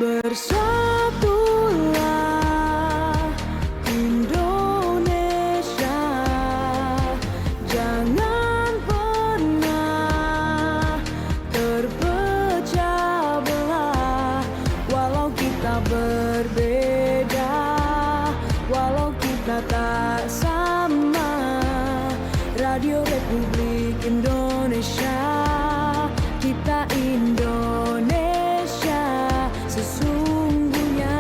Bersatulah Indonesia, jangan pernah terpecah belah. Walau kita berbeda, walau kita tak sama, Radio Republik Indonesia, kita Indonesia sesungguhnya.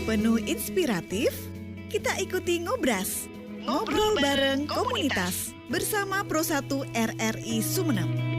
Penuh inspiratif, kita ikuti Ngobras. Ngobrol bareng komunitas bersama Pro 1 RRI Sumeneb.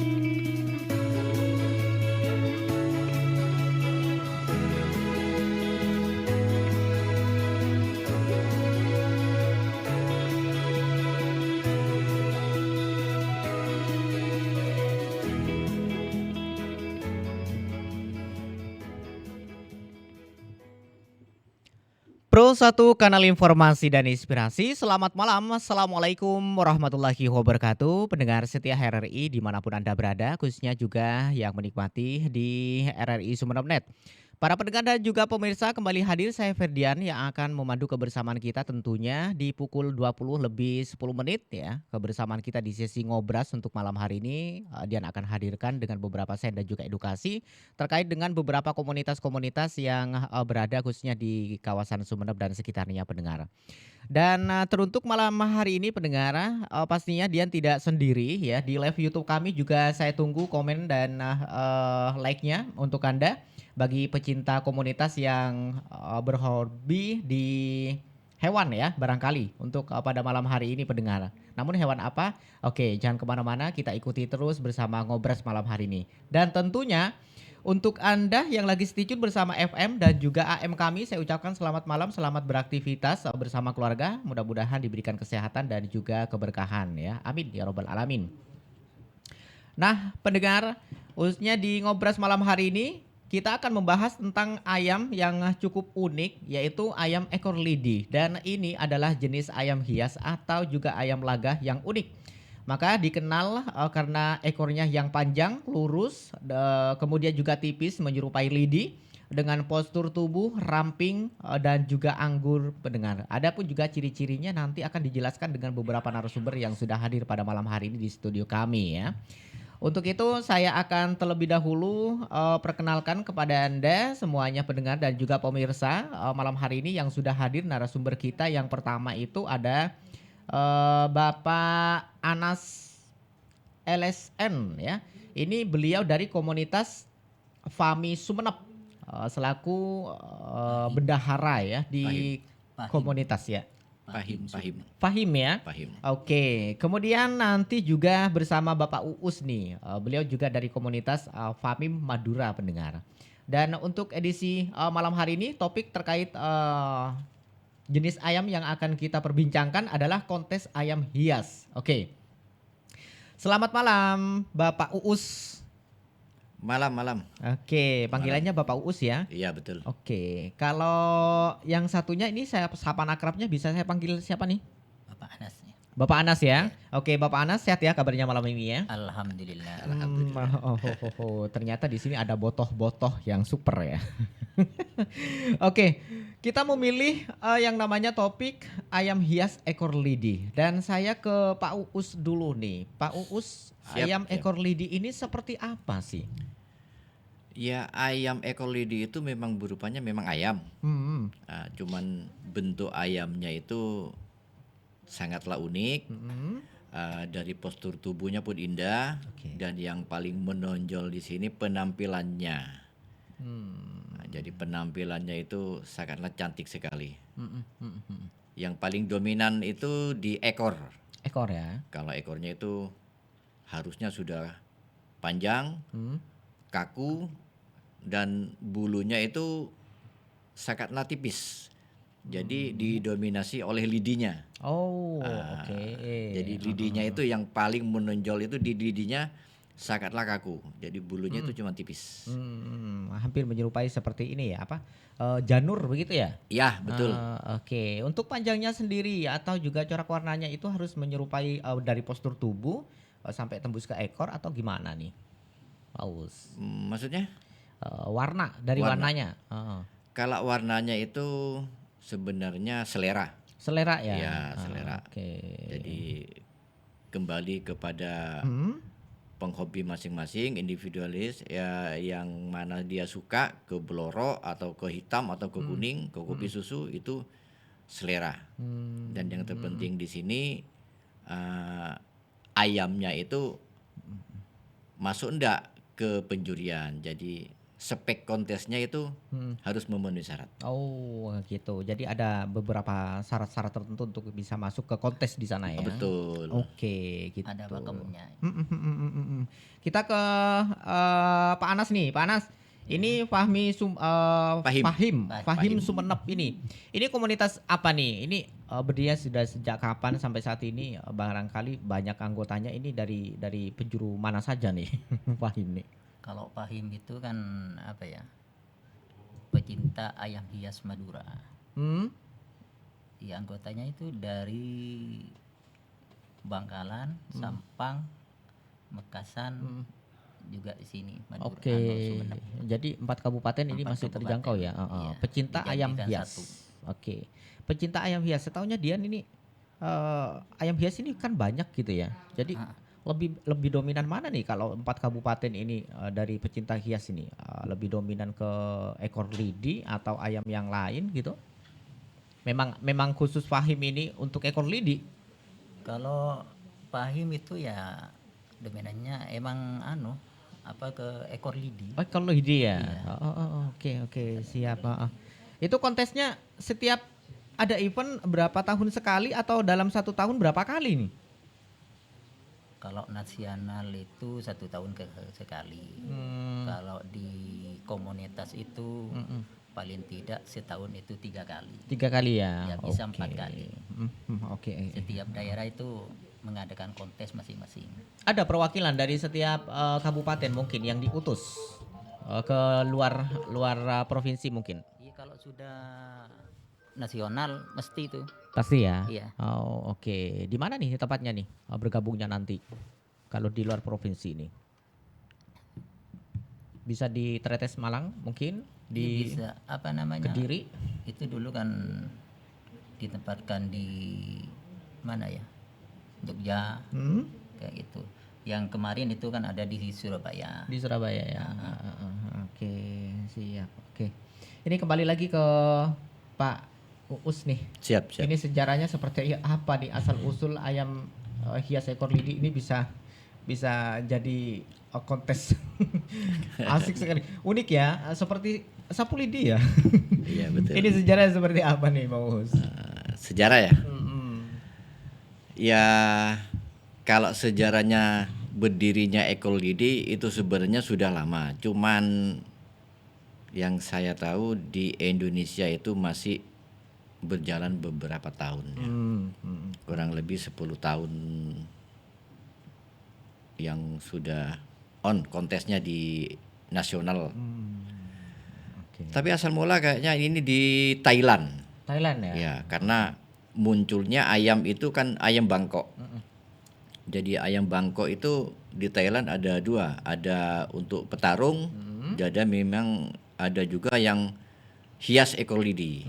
Pro 1 kanal informasi dan inspirasi. Selamat malam, Assalamualaikum warahmatullahi wabarakatuh. Pendengar setia RRI dimanapun Anda berada, khususnya juga yang menikmati di RRI Sumeneb.net. Para pendengar dan juga pemirsa, kembali hadir saya Ferdian yang akan memandu kebersamaan kita tentunya di pukul 20 lebih 10 menit ya. Kebersamaan kita di sesi Ngobras untuk malam hari ini Dian akan hadirkan dengan beberapa share dan juga edukasi terkait dengan beberapa komunitas-komunitas yang berada khususnya di kawasan Sumeneb dan sekitarnya pendengar. Dan teruntuk malam hari ini pendengar, pastinya Dian tidak sendiri ya. Di live YouTube kami juga saya tunggu komen dan like-nya untuk Anda bagi pecinta komunitas yang berhobi di hewan ya barangkali untuk pada malam hari ini pendengar. Namun hewan apa? Oke, jangan kemana-mana, kita ikuti terus bersama Ngobras malam hari ini. Dan tentunya untuk Anda yang lagi stay tune bersama FM dan juga AM kami, saya ucapkan selamat malam, selamat beraktivitas bersama keluarga. Mudah-mudahan diberikan kesehatan dan juga keberkahan ya. Amin ya robbal alamin. Nah pendengar, khususnya di Ngobras malam hari ini kita akan membahas tentang ayam yang cukup unik, yaitu ayam ekor lidi. Dan ini adalah jenis ayam hias atau juga ayam laga yang unik. Maka dikenal karena ekornya yang panjang, lurus, kemudian juga tipis menyerupai lidi, dengan postur tubuh ramping dan juga anggur pendengar. Adapun juga ciri-cirinya nanti akan dijelaskan dengan beberapa narasumber yang sudah hadir pada malam hari ini di studio kami ya. Untuk itu saya akan terlebih dahulu perkenalkan kepada Anda semuanya pendengar dan juga pemirsa malam hari ini yang sudah hadir narasumber kita. Yang pertama itu ada Bapak Anas LSN ya. Ini beliau dari komunitas Fami Sumeneb selaku bendahara ya di komunitas ya. Fahim ya. Oke, kemudian nanti juga bersama Bapak Uus nih. Beliau juga dari komunitas Famim Madura pendengar. Dan untuk edisi malam hari ini topik terkait jenis ayam yang akan kita perbincangkan adalah kontes ayam hias. Oke. Selamat malam Bapak Uus. Malam. Oke, panggilannya Bapak Uus ya? Iya betul. Oke, kalau yang satunya ini saya sapaan akrabnya bisa saya panggil siapa nih? Bapak Anas ya. Bapak Anas ya? Oke, Bapak Anas sehat ya kabarnya malam ini ya? Alhamdulillah. Ternyata di sini ada botoh-botoh yang super ya. Oke, kita memilih yang namanya topik ayam hias ekor lidi. Dan saya ke Pak Uus dulu nih. Pak Uus, ayam ekor lidi ini seperti apa sih? Ya ayam ekor lidi itu memang berupanya memang ayam. Cuman bentuk ayamnya itu sangatlah unik. Dari postur tubuhnya pun indah. Dan yang paling menonjol di sini penampilannya. Jadi penampilannya itu sangatlah cantik sekali. Yang paling dominan itu di ekor. Ekor ya. Kalau ekornya itu harusnya sudah panjang, kaku, dan bulunya itu sangatlah tipis. Jadi didominasi oleh lidinya. Oh, oke. Jadi lidinya itu yang paling menonjol itu di lidinya sangatlah kaku. Jadi bulunya itu cuma tipis. Hampir menyerupai seperti ini ya, apa? Janur begitu ya? Ya, betul. Oke. Untuk panjangnya sendiri atau juga corak warnanya itu harus menyerupai dari postur tubuh sampai tembus ke ekor atau gimana nih, Paus? Maksudnya? Warna dari Warna. warnanya. Kalau warnanya itu sebenarnya selera. Selera ya? Ya, selera. Oke. Jadi kembali kepada penghobi masing-masing, individualis ya, yang mana dia suka ke beloro atau ke hitam atau ke kuning, ke kopi susu, itu selera. Dan yang terpenting di sini ayamnya itu masuk enggak ke penjurian. Jadi spek kontesnya itu harus memenuhi syarat. Oh gitu. Jadi ada beberapa syarat-syarat tertentu untuk bisa masuk ke kontes di sana ya. Betul. Oke, gitu. Ada pakemnya. Kita ke Pak Anas nih, Pak Anas. Ini Fahim Sumenep ini. Ini komunitas apa nih? Ini berdiri sudah sejak kapan sampai saat ini? Barangkali banyak anggotanya ini dari penjuru mana saja nih, Fahim nih? Kalau Pahim itu kan apa ya? Pecinta ayam hias Madura. Ya, anggotanya itu dari Bangkalan, Sampang, Mekasan, juga di sini Madura. Oke. Sumenep. Jadi 4 kabupaten ini 4 masih kabupaten. terjangkau ya. Iya, Pecinta ayam dijadikan hias. satu. Oke. Pecinta ayam hias. Setahunya Dian ini ayam hias ini kan banyak gitu ya. Jadi lebih dominan mana nih kalau 4 kabupaten ini dari pecinta hias ini? Lebih dominan ke ekor lidi atau ayam yang lain gitu? Memang khusus Fahim ini untuk ekor lidi? Kalau Pahim itu ya dominannya emang ke ekor lidi. Oh, ekor lidi ya. Iya. Oke, siap. Itu kontesnya setiap ada event berapa tahun sekali atau dalam 1 tahun berapa kali nih? Kalau nasional itu 1 tahun sekali. Kalau di komunitas itu paling tidak setahun itu 3 kali. 3 kali ya? Ya, bisa 4 kali. Oke. Setiap daerah itu mengadakan kontes masing-masing. Ada perwakilan dari setiap kabupaten mungkin yang diutus ke luar provinsi mungkin? Iya, kalau sudah nasional mesti itu. Pasti ya? Iya. Oh, oke. Di mana nih tempatnya nih bergabungnya nanti kalau di luar provinsi ini? Bisa di Tretes Malang mungkin? Di Bisa Kediri? Itu dulu kan ditempatkan di mana ya? Jogja, kayak gitu. Yang kemarin itu kan ada di Surabaya. Di Surabaya ya. Oke, siap. Oke. Ini kembali lagi ke Pak Uus nih. Siap. Ini sejarahnya seperti apa nih asal usul ayam hias ekor lidi ini bisa jadi kontes. Asik sekali. Unik ya, seperti sapu lidi ya. Iya, betul. Ini sejarahnya seperti apa nih, Pak Uus? Sejarah ya? Ya, kalau sejarahnya berdirinya ekor lidi itu sebenarnya sudah lama. Cuman yang saya tahu di Indonesia itu masih berjalan beberapa tahun ya. Kurang lebih 10 tahun yang sudah kontesnya di nasional. Tapi asal mula kayaknya ini di Thailand. Thailand ya? Ya, karena munculnya ayam itu kan ayam Bangkok. Jadi ayam Bangkok itu di Thailand ada 2, ada untuk petarung, jadi memang ada juga yang hias ekor lidi.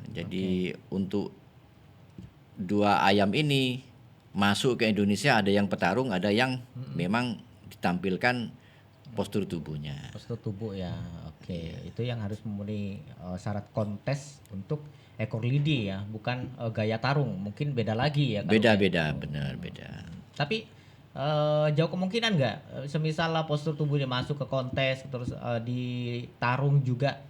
Jadi untuk 2 ayam ini masuk ke Indonesia, ada yang petarung, ada yang memang ditampilkan postur tubuhnya. Postur tubuh ya. Oke, itu yang harus memenuhi syarat kontes untuk ekor lidi ya, bukan gaya tarung. Mungkin beda lagi ya. Beda, benar beda. Tapi jauh kemungkinan nggak, semisal lah postur tubuhnya masuk ke kontes, terus di tarung juga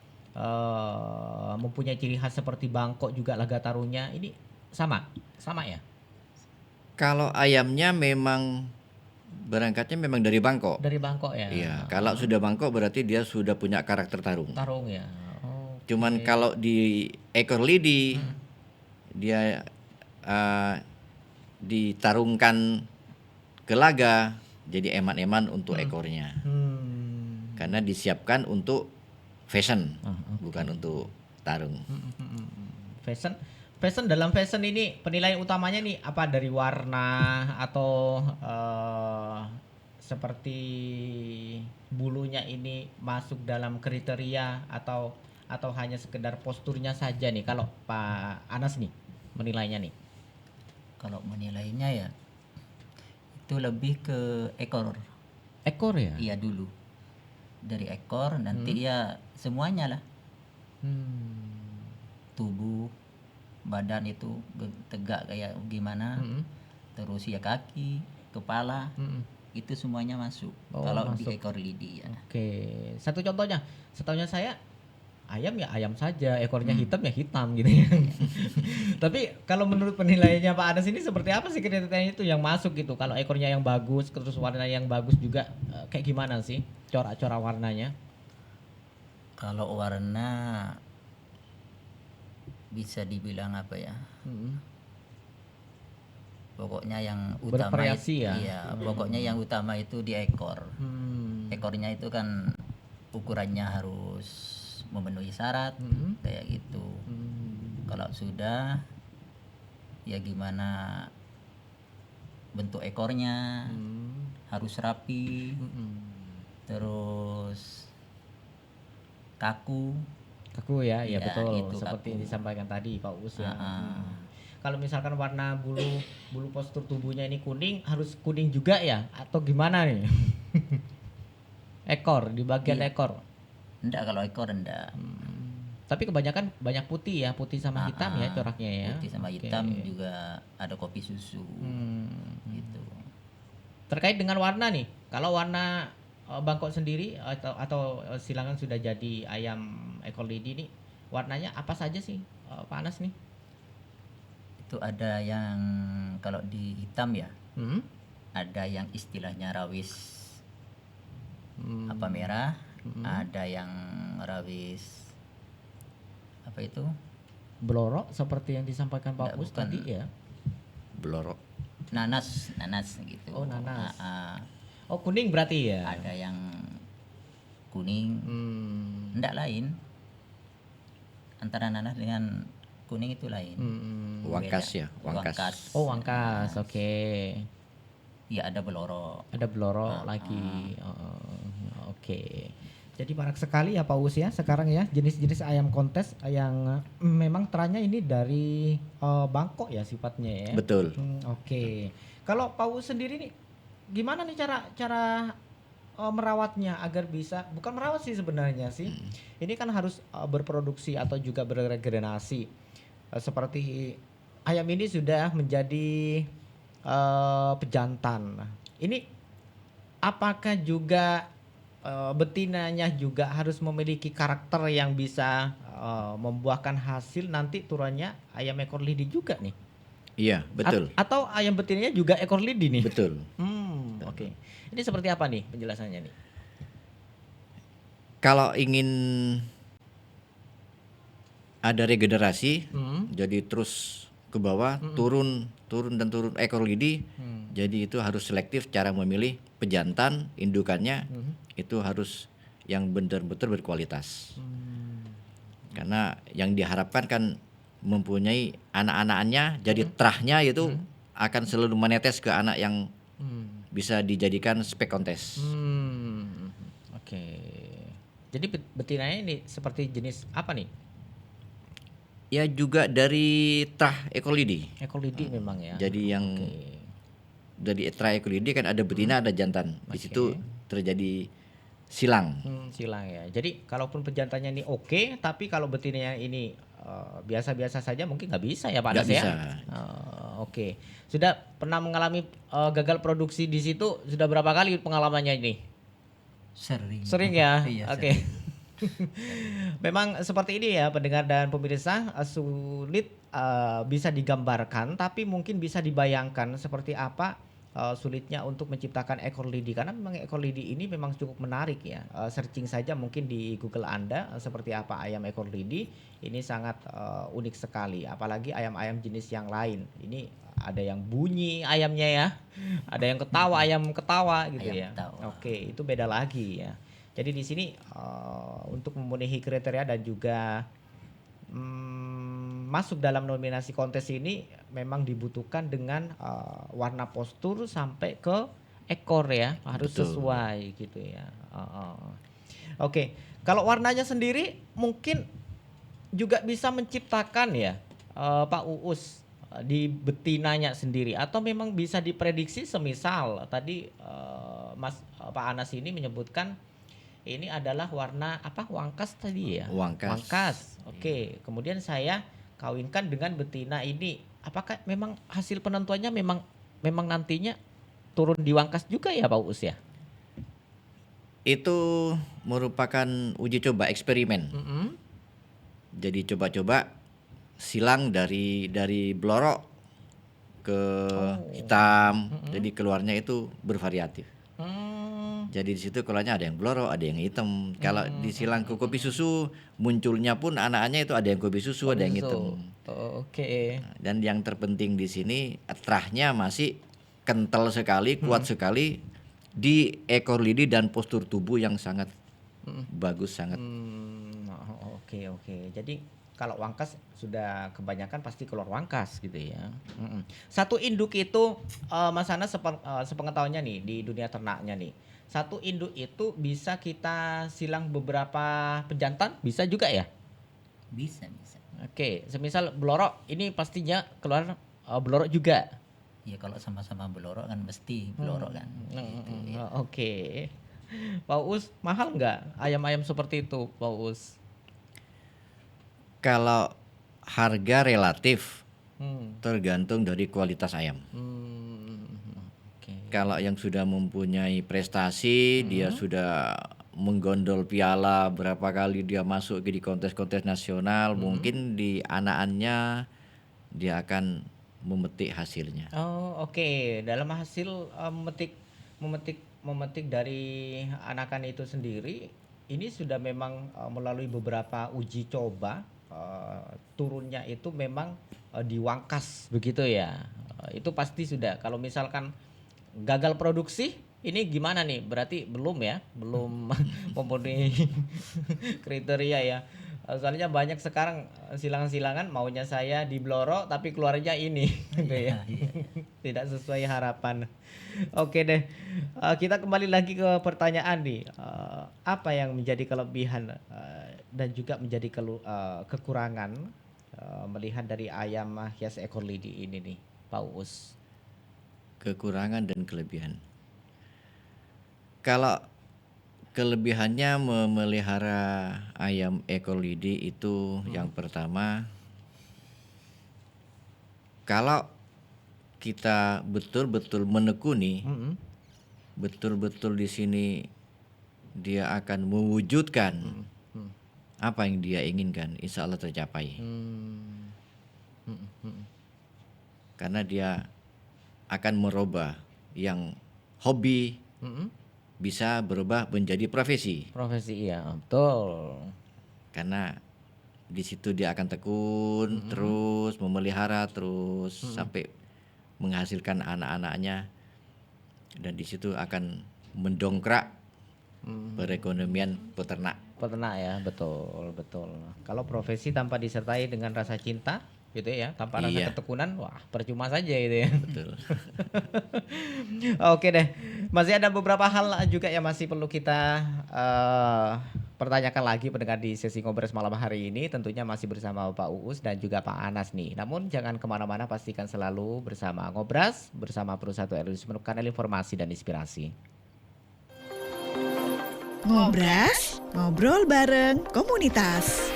mempunyai ciri khas seperti Bangkok juga laga tarungnya, ini sama ya? Kalau ayamnya memang berangkatnya memang dari Bangkok. Dari Bangkok ya? Iya, kalau sudah Bangkok berarti dia sudah punya karakter tarung. Tarung ya. Cuman kalau di ekor lidi dia ditarungkan ke laga, jadi eman-eman untuk ekornya. Karena disiapkan untuk fashion, bukan untuk tarung. Fashion dalam fashion ini penilaian utamanya nih apa, dari warna atau seperti bulunya ini masuk dalam kriteria atau hanya sekedar posturnya saja nih kalau Pak Anas nih menilainya nih? Kalau menilainya ya itu lebih ke ekor. Ekor ya? Iya dulu. Dari ekor nanti ya semuanya lah. Tubuh, badan itu tegak kayak gimana. Terus ya kaki, kepala. Itu semuanya masuk. Kalau masuk. di ekor lidi ya. Oke, satu contohnya, setahunya saya ayam ya ayam saja, ekornya hitam ya hitam gitu ya. Tapi kalau menurut penilaiannya Pak Anas ini seperti apa sih kriterianya itu yang masuk gitu? Kalau ekornya yang bagus, terus warna yang bagus juga, kayak gimana sih corak-corak warnanya? Kalau warna bisa dibilang apa ya? Pokoknya yang utama Bervariasi ya? Iya, pokoknya yang utama itu di ekor. Ekornya itu kan ukurannya harus memenuhi syarat kayak gitu. Kalau sudah ya gimana bentuk ekornya harus rapi, terus kaku ya, Iya, betul itu seperti yang kaku. disampaikan tadi Pak Us ya. Ah. Kalau misalkan warna bulu postur tubuhnya ini kuning, harus kuning juga ya atau gimana nih? Ekor, di bagian Iya. ekor. Enggak, kalau ekor enggak. Tapi kebanyakan banyak putih ya, putih sama hitam ya coraknya ya. Putih sama Oke. hitam juga ada kopi susu gitu. Terkait dengan warna nih, kalau warna Bangkok sendiri atau silangan sudah jadi ayam ekor lidi nih, warnanya apa saja sih Pak Anas nih? Itu ada yang kalau di hitam ya, ada yang istilahnya rawis apa merah, ada yang rawis apa itu? Blorok seperti yang disampaikan Pak Nggak, Us bukan. tadi ya. Blorok. Nanas gitu. Oh, nanas. Ah, Oh, kuning berarti ya. ada yang kuning, enggak lain. Antara nanas dengan kuning itu lain. Wangkas Beda. ya, wangkas. Oh, wangkas. Oke. Ya ada belorok. Ada blorok lagi. Oh, oke. Jadi banyak sekali ya Pak Us ya sekarang ya jenis-jenis ayam kontes yang memang terannya ini dari Bangkok ya sifatnya ya. Betul. Oke. Kalau Pak Us sendiri nih gimana nih cara merawatnya agar bisa, bukan merawat sih sebenarnya sih. Ini kan harus berproduksi atau juga beregenerasi. Seperti ayam ini sudah menjadi pejantan. Ini apakah juga betinanya juga harus memiliki karakter yang bisa membuahkan hasil nanti turunnya ayam ekor lidi juga nih? Iya, betul. Atau ayam betinanya juga ekor lidi nih? Betul. Oke. Ini seperti apa nih penjelasannya nih? Kalau ingin ada regenerasi, jadi terus ke bawah, turun ekor lidi. Jadi itu harus selektif cara memilih pejantan indukannya, itu harus yang benar-benar berkualitas. Karena yang diharapkan kan mempunyai anak-anaknya, jadi terahnya itu akan selalu menetes ke anak yang bisa dijadikan spek kontes. Oke. Jadi betinanya ini seperti jenis apa nih? Ya juga dari terah ekor lidi. Ekor lidi memang ya. Jadi yang dari terah ekor lidi kan ada betina ada jantan. Di situ terjadi silang. Silang ya. Jadi kalaupun pejantannya ini oke, tapi kalau betinanya ini biasa-biasa saja mungkin nggak bisa ya Pak Nggak Anas ya. bisa. Oke. Sudah pernah mengalami gagal produksi di situ sudah berapa kali pengalamannya ini? Sering ya. Iya, Oke. Memang seperti ini ya pendengar dan pemirsa, sulit bisa digambarkan tapi mungkin bisa dibayangkan seperti apa sulitnya untuk menciptakan ekor lidi karena memang ekor lidi ini memang cukup menarik ya. Searching saja mungkin di Google Anda seperti apa ayam ekor lidi ini sangat unik sekali. Apalagi ayam-ayam jenis yang lain. Ini ada yang bunyi ayamnya ya, ada yang ketawa ayam ketawa gitu Ayam ya. ketawa. Oke, itu beda lagi ya. Jadi di sini untuk memenuhi kriteria dan juga masuk dalam nominasi kontes ini memang dibutuhkan dengan warna postur sampai ke ekor ya, harus Betul. sesuai gitu ya. Oke, kalau warnanya sendiri mungkin juga bisa menciptakan ya, Pak Uus, di betinanya sendiri atau memang bisa diprediksi semisal tadi Pak Anas ini menyebutkan ini adalah warna apa, wangkas tadi ya? Wangkas. Oke, kemudian saya kawinkan dengan betina ini. Apakah memang hasil penentuannya memang nantinya turun di wangkas juga ya Pak Uus ya? Itu merupakan uji coba eksperimen. Jadi coba-coba silang dari blorok ke hitam. Jadi keluarnya itu bervariatif. Jadi di situ keluarnya ada yang blorok, ada yang hitam. Kalau disilang ke kopi susu, munculnya pun anak-anaknya itu ada yang kopi susu, ada yang hitam. Oke. Dan yang terpenting di sini terahnya masih kental sekali, kuat sekali di ekor lidi dan postur tubuh yang sangat bagus, sangat. Oke. Jadi kalau wangkas sudah kebanyakan pasti keluar wangkas gitu ya. Satu induk itu Mas Anas sepengetahuannya nih di dunia ternaknya nih. Satu induk itu bisa kita silang beberapa pejantan, bisa juga ya? Bisa. Oke, semisal belorok ini pastinya keluar belorok juga. Ya kalau sama-sama belorok kan mesti belorok kan. Gitu, ya. Oke. Pak Uus, mahal nggak ayam-ayam seperti itu, Pak Uus? Kalau harga relatif tergantung dari kualitas ayam. Oke. Kalau yang sudah mempunyai prestasi, dia sudah menggondol piala berapa kali, dia masuk di kontes-kontes nasional, mungkin di anak-anaknya dia akan memetik hasilnya. Oh, oke. Dalam hasil memetik dari anakan itu sendiri, ini sudah memang melalui beberapa uji coba, turunnya itu memang diwangkas begitu ya. Itu pasti sudah. Kalau misalkan gagal produksi, ini gimana nih? Berarti belum memenuhi kriteria ya. Soalnya banyak sekarang silangan-silangan maunya saya di blorok tapi keluarnya ini gitu ya. Tidak sesuai harapan. Oke deh. Kita kembali lagi ke pertanyaan nih. Apa yang menjadi kelebihan dan juga menjadi kekurangan melihat dari ayam hias ekor lidi ini nih, Pak Uus? Kekurangan dan kelebihan. Kalau kelebihannya memelihara ayam ekor lidi itu yang pertama, kalau kita betul-betul menekuni, betul-betul di sini dia akan mewujudkan apa yang dia inginkan, insya Allah tercapai. Karena dia akan merubah yang hobi bisa berubah menjadi profesi. Profesi, iya, betul. Karena di situ dia akan tekun terus memelihara terus sampai menghasilkan anak-anaknya, dan di situ akan mendongkrak perekonomian peternak. Peternak ya, betul. Kalau profesi tanpa disertai dengan rasa cinta gitu ya, tanpa rasa Iya. ketekunan, wah percuma saja gitu ya. Betul. Oke deh, masih ada beberapa hal juga yang masih perlu kita pertanyakan lagi pendengar di sesi Ngobras malam hari ini. Tentunya masih bersama Pak Uus dan juga Pak Anas nih. Namun jangan kemana-mana, pastikan selalu bersama Ngobras, bersama Pro 1 RRI Sumeneb, kanal informasi dan inspirasi. Ngobras, ngobrol bareng komunitas.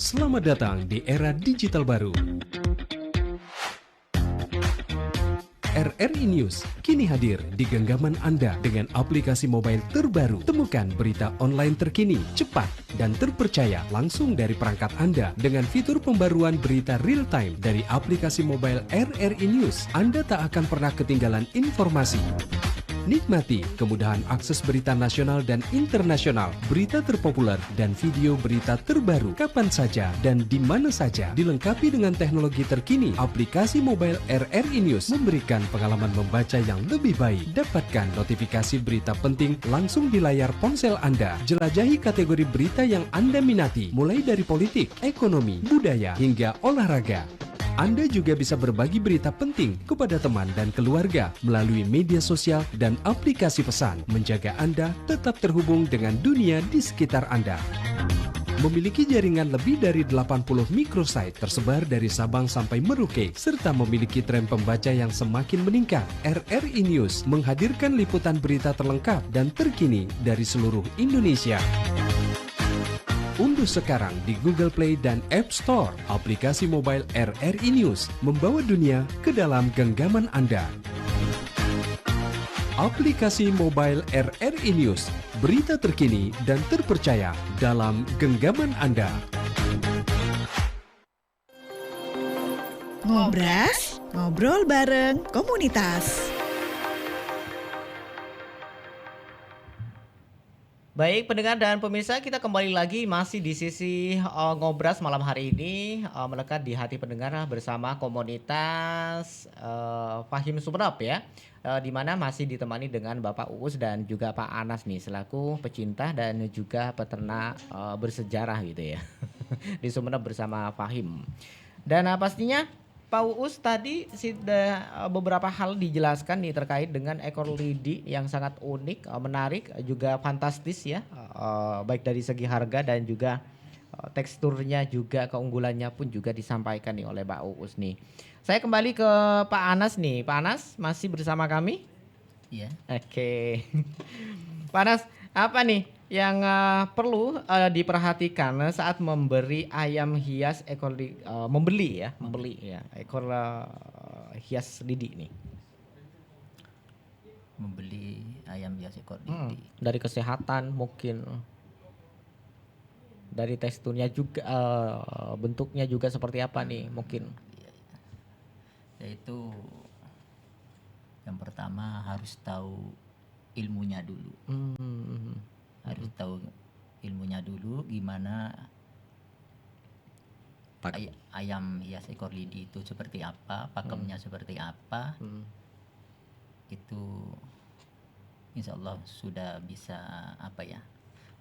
Selamat datang di era digital baru. RRI News kini hadir di genggaman Anda dengan aplikasi mobile terbaru. Temukan berita online terkini, cepat, dan terpercaya langsung dari perangkat Anda dengan fitur pembaruan berita real time dari aplikasi mobile RRI News. Anda tak akan pernah ketinggalan informasi. Nikmati kemudahan akses berita nasional dan internasional, berita terpopuler, dan video berita terbaru kapan saja dan di mana saja. Dilengkapi dengan teknologi terkini, aplikasi mobile RRI News memberikan pengalaman membaca yang lebih baik. Dapatkan notifikasi berita penting langsung di layar ponsel Anda. Jelajahi kategori berita yang Anda minati, mulai dari politik, ekonomi, budaya, hingga olahraga. Anda juga bisa berbagi berita penting kepada teman dan keluarga melalui media sosial dan aplikasi pesan, menjaga Anda tetap terhubung dengan dunia di sekitar Anda. Memiliki jaringan lebih dari 80 microsite tersebar dari Sabang sampai Merauke, serta memiliki tren pembaca yang semakin meningkat. RRI News menghadirkan liputan berita terlengkap dan terkini dari seluruh Indonesia. Unduh sekarang di Google Play dan App Store aplikasi mobile RRI News, membawa dunia ke dalam genggaman Anda. Aplikasi mobile RRI News, berita terkini dan terpercaya dalam genggaman Anda. Ngobras, ngobrol bareng komunitas. Baik pendengar dan pemirsa, kita kembali lagi masih di sisi Ngobras malam hari ini, melekat di hati pendengar bersama komunitas Fahim Sumeneb ya, di mana masih ditemani dengan Bapak Uus dan juga Pak Anas nih selaku pecinta dan juga peternak bersejarah gitu ya di Sumeneb bersama Fahim. Dan pastinya Pak Uus tadi sudah beberapa hal dijelaskan nih terkait dengan ekor lidi yang sangat unik, menarik, juga fantastis ya, baik dari segi harga dan juga teksturnya, juga keunggulannya pun juga disampaikan nih oleh Pak Uus nih. Saya kembali ke Pak Anas nih. Pak Anas masih bersama kami? Iya. Oke. Pak Anas, apa nih yang perlu diperhatikan saat memberi ayam hias membeli ya ekor hias lidi nih? Membeli ayam hias ekor lidi. Dari kesehatan mungkin, dari teksturnya juga, bentuknya juga seperti apa nih mungkin? Yaitu yang pertama harus tahu ilmunya dulu. Harus tahu ilmunya dulu gimana ayam hias ekor lidi itu seperti apa, pakemnya seperti apa. Itu insya Allah sudah bisa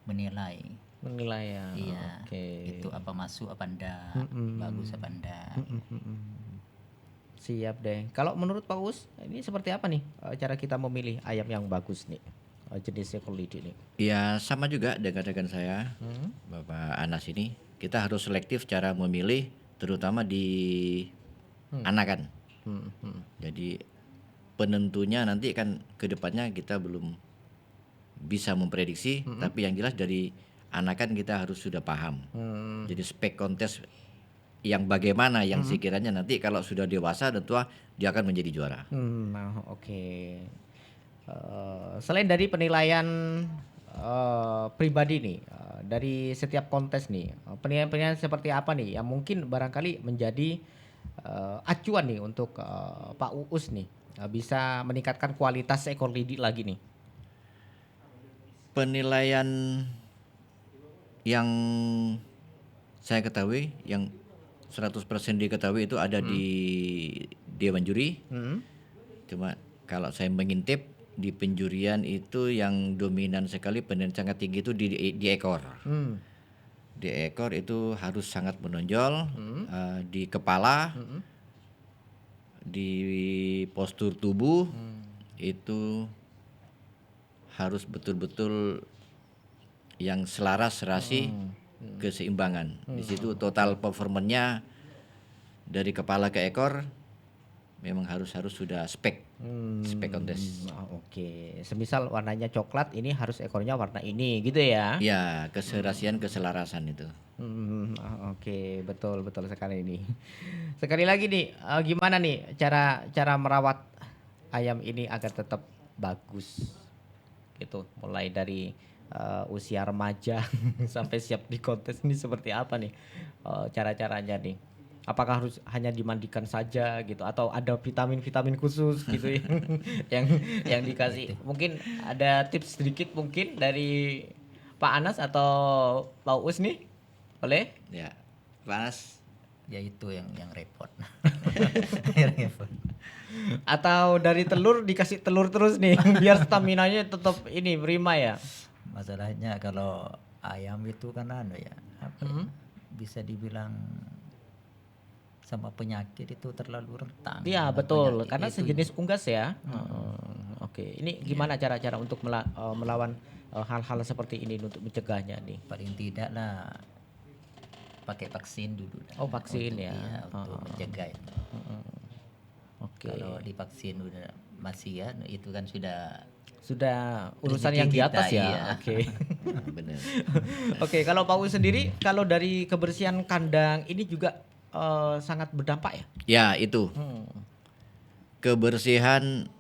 menilai ya. Iya. Oke. Itu apa masuk apa enggak, bagus apa enggak. Siap deh. Kalau menurut Pak Us, ini seperti apa nih cara kita memilih ayam yang bagus nih, jenis ekor lidi nih? Ya sama juga dengan saya, Bapak Anas ini. Kita harus selektif cara memilih, terutama di anakan. Jadi penentunya nanti kan ke depannya kita belum bisa memprediksi, tapi yang jelas dari anakan kita harus sudah paham. Jadi spek kontes yang bagaimana yang sekiranya nanti kalau sudah dewasa dan tua dia akan menjadi juara. Oke. Selain dari penilaian pribadi nih, dari setiap kontes nih, penilaian-penilaian seperti apa nih yang mungkin barangkali menjadi acuan nih untuk Pak Uus nih, bisa meningkatkan kualitas ekor lidi lagi nih? Penilaian yang saya ketahui, yang 100% diketahui itu ada di Dewan Juri. Cuma kalau saya mengintip di penjurian itu yang dominan sekali, penilaian sangat tinggi itu di ekor. Di ekor itu harus sangat menonjol, di kepala, di postur tubuh itu harus betul-betul yang selaras, serasi, keseimbangan. Di situ total performanya dari kepala ke ekor memang harus sudah spek kontes. Oke. Semisal warnanya coklat, ini harus ekornya warna ini gitu ya? Ya, keserasian, keselarasan itu. Oke, betul sekali ini. Sekali lagi nih, gimana nih cara merawat ayam ini agar tetap bagus gitu, mulai dari usia remaja sampai siap di kontes ini seperti apa nih cara-caranya nih? Apakah harus hanya dimandikan saja gitu atau ada vitamin-vitamin khusus gitu yang yang dikasih? Mungkin ada tips sedikit mungkin dari Pak Anas atau Pak Us nih? Boleh? Ya, Panas. Ya itu yang repot. Yang repot. Atau dari telur dikasih telur terus nih biar staminanya tetap ini prima ya. Masalahnya kalau ayam itu kan ya, bisa dibilang sama penyakit itu terlalu rentan. Iya Sama betul, penyakit karena itu. sejenis unggas ya. Oke, ini gimana cara-cara untuk melawan hal-hal seperti ini untuk mencegahnya nih? Paling tidak lah pakai vaksin dulu. Oh, vaksin Untuk, ya. iya, untuk mencegah itu. Oke. Kalau divaksin udah masih ya, itu kan Sudah urusan rezeki yang di atas kita, ya. iya. Oke. Benar. Oke, kalau Pak Wi sendiri kalau dari kebersihan kandang ini juga sangat berdampak ya? Ya, itu. Kebersihan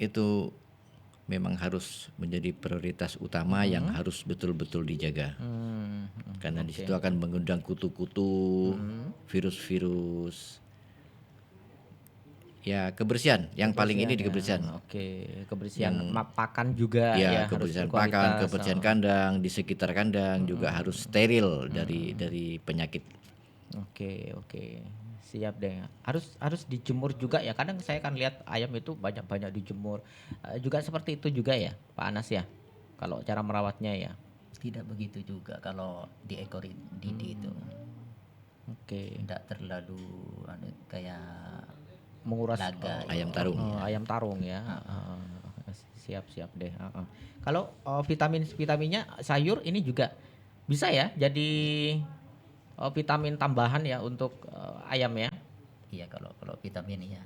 itu memang harus menjadi prioritas utama yang harus betul-betul dijaga. Karena di situ akan mengundang kutu-kutu, virus-virus. Ya, kebersihan yang paling ini di kebersihan. Oke, kebersihan Yang- pakan juga Ya, harus kebersihan berkualitas. pakan, kebersihan kandang, di sekitar kandang juga harus steril dari penyakit. Oke, siap deh. Harus dijemur juga ya. Kadang saya kan lihat ayam itu banyak dijemur. Juga seperti itu juga ya, Pak Anas ya. Kalau cara merawatnya ya. tidak begitu juga kalau di ekor Didi itu. Oke. Tidak terlalu kayak Menguras laga. Ayam tarung. ayam tarung ya. Siap deh. Kalau vitaminnya sayur ini juga bisa ya jadi vitamin tambahan ya untuk ayam ya. Iya kalau vitamin ya.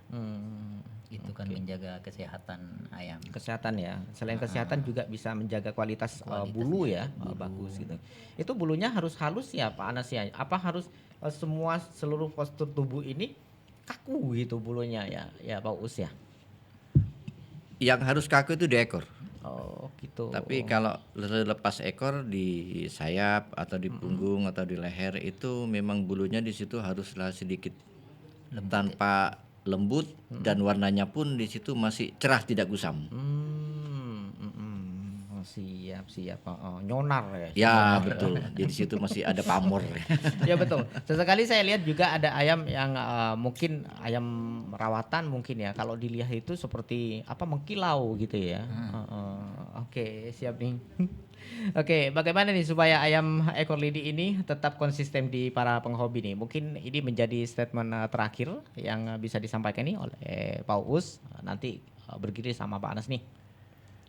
Itu kan menjaga kesehatan ayam. Kesehatan ya. Selain kesehatan juga bisa menjaga kualitas bulu ya. Bagus gitu. Itu bulunya harus halus ya Pak Anas ya. Apa harus seluruh postur tubuh ini kaku gitu bulunya ya Pak Us ya. Yang harus kaku itu di ekor. Oh gitu. Tapi kalau lepas ekor di sayap atau di punggung atau di leher itu memang bulunya di situ haruslah sedikit tanpa lembut dan warnanya pun di situ masih cerah tidak gusam. Oh, siap. Nyonar ya. Ya betul. Jadi di situ masih ada pamor. Ya betul. Sesekali saya lihat juga ada ayam yang mungkin ayam rawatan mungkin ya. Kalau dilihat itu seperti mengkilau gitu ya. Oke, siap nih. Oke, bagaimana nih supaya ayam ekor lidi ini tetap konsisten di para penghobi nih? Mungkin ini menjadi statement terakhir yang bisa disampaikan nih oleh Pak Us. Nanti bergiri sama Pak Anas nih.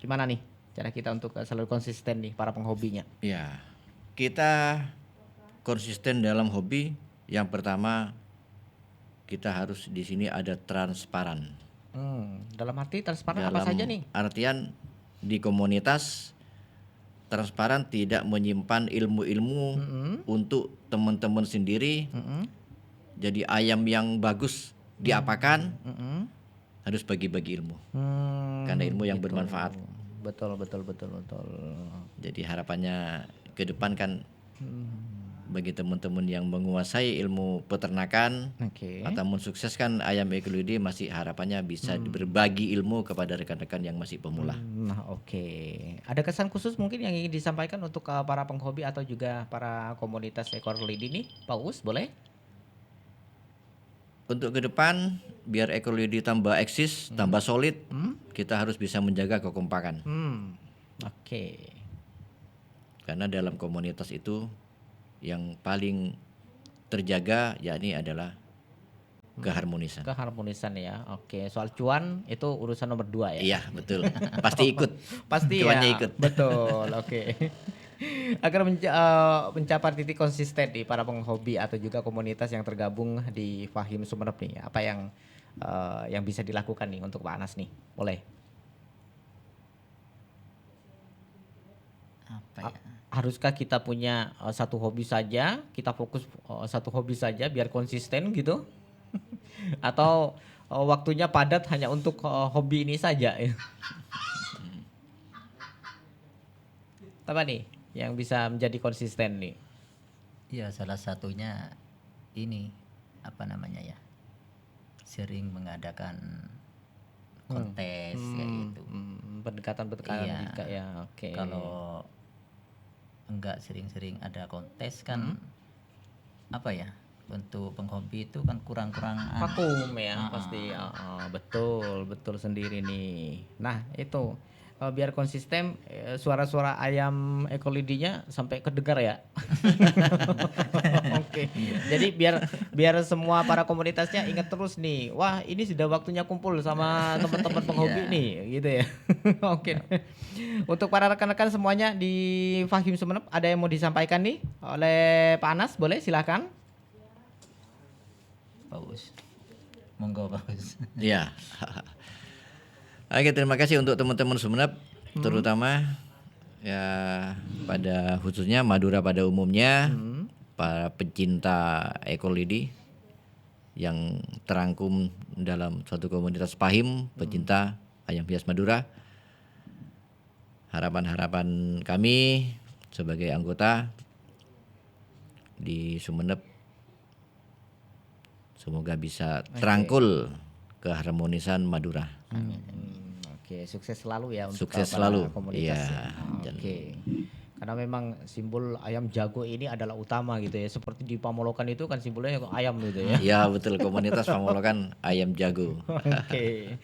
Gimana nih cara kita untuk selalu konsisten nih para penghobinya? Ya, kita konsisten dalam hobi. Yang pertama kita harus di sini ada transparan. Dalam arti transparan apa saja nih? Artian di komunitas transparan tidak menyimpan ilmu-ilmu untuk teman-teman sendiri. Jadi ayam yang bagus diapakan harus bagi-bagi ilmu. Karena ilmu yang bermanfaat. Betul. Jadi harapannya ke depan kan bagi teman-teman yang menguasai ilmu peternakan Oke. atau mensukseskan ayam ekolidi masih harapannya bisa berbagi ilmu kepada rekan-rekan yang masih pemula. Nah, oke. Ada kesan khusus mungkin yang ingin disampaikan untuk para penghobi atau juga para komunitas ekor lidi nih, Pak Us, boleh? Untuk ke depan biar ekolidi tambah eksis, tambah solid, kita harus bisa menjaga kekompakan. Oke. Karena dalam komunitas itu yang paling terjaga yakni adalah keharmonisan. Keharmonisan ya. Oke, soal cuan itu urusan nomor 2 ya. Iya, betul. Pasti ikut. Pasti Cuannya ya. ikut. Betul. Oke. Agar mencapai titik konsisten di para penghobi atau juga komunitas yang tergabung di Fahim Sumeneb nih, apa yang bisa dilakukan nih untuk Pak Anas nih? Boleh. Apa ya? Haruskah kita punya satu hobi saja, kita fokus satu hobi saja biar konsisten gitu? Atau waktunya padat hanya untuk hobi ini saja. Apa nih yang bisa menjadi konsisten nih? Ya salah satunya ini apa namanya ya, sering mengadakan kontes kayak gitu. Pendekatan-pendekatan Iya. juga ya. Oke. Kalau enggak sering-sering ada kontes kan apa ya, untuk penghobi itu kan kurang-kurang Vakum ya pasti. Betul sendiri nih. Nah itu biar konsisten suara-suara ayam ekor lidinya sampai kedengar ya. Oke. Jadi biar semua para komunitasnya ingat terus nih. Wah ini sudah waktunya kumpul sama teman-teman penghobi nih, gitu ya. Oke. Untuk para rekan-rekan semuanya di Fahim Sumeneb, ada yang mau disampaikan nih oleh Pak Anas? Boleh silakan. Paus. Monggo Paus. Ya. Oke, terima kasih untuk teman-teman Sumeneb, terutama ya pada khususnya Madura pada umumnya, para pecinta ekor lidi yang terangkum dalam suatu komunitas Pahim, pecinta ayam hias Madura. Harapan-harapan kami sebagai anggota di Sumeneb semoga bisa terangkul keharmonisan Madura. Oke, sukses selalu ya untuk Sukses para selalu, komunitas. iya. Ya. Oke. Karena memang simbol ayam jago ini adalah utama gitu ya. Seperti di Pamolokan itu kan simbolnya ayam gitu ya. Ya betul, komunitas Pamolokan ayam jago. Oke.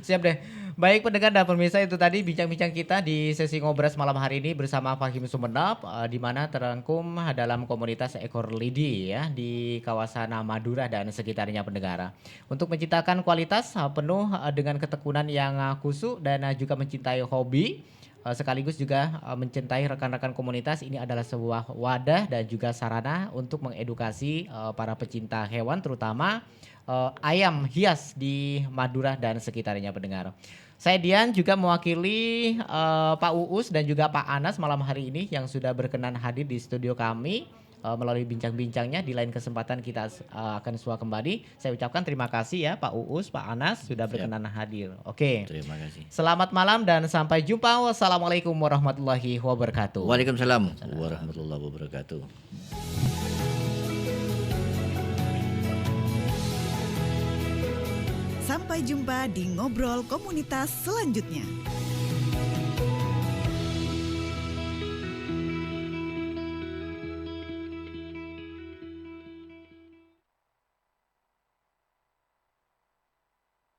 Siap deh. Baik pendengar dan pemirsa, itu tadi bincang-bincang kita di sesi ngobras malam hari ini bersama Fahim Sumeneb, di mana terangkum dalam komunitas ekor lidi ya di kawasan Madura dan sekitarnya pendengar. Untuk menciptakan kualitas penuh dengan ketekunan yang khusyuk dan juga mencintai hobi, sekaligus juga mencintai rekan-rekan komunitas, ini adalah sebuah wadah dan juga sarana untuk mengedukasi para pecinta hewan, terutama ayam hias di Madura dan sekitarnya pendengar. Saya Dian juga mewakili Pak Uus dan juga Pak Anas malam hari ini yang sudah berkenan hadir di studio kami. Melalui bincang-bincangnya di lain kesempatan kita akan sua kembali. Saya ucapkan terima kasih ya Pak Uus, Pak Anas sudah berkenan hadir. Oke. Terima kasih. Selamat malam dan sampai jumpa. Wassalamualaikum warahmatullahi wabarakatuh. Waalaikumsalam warahmatullahi wabarakatuh. Sampai jumpa di Ngobrol Komunitas selanjutnya.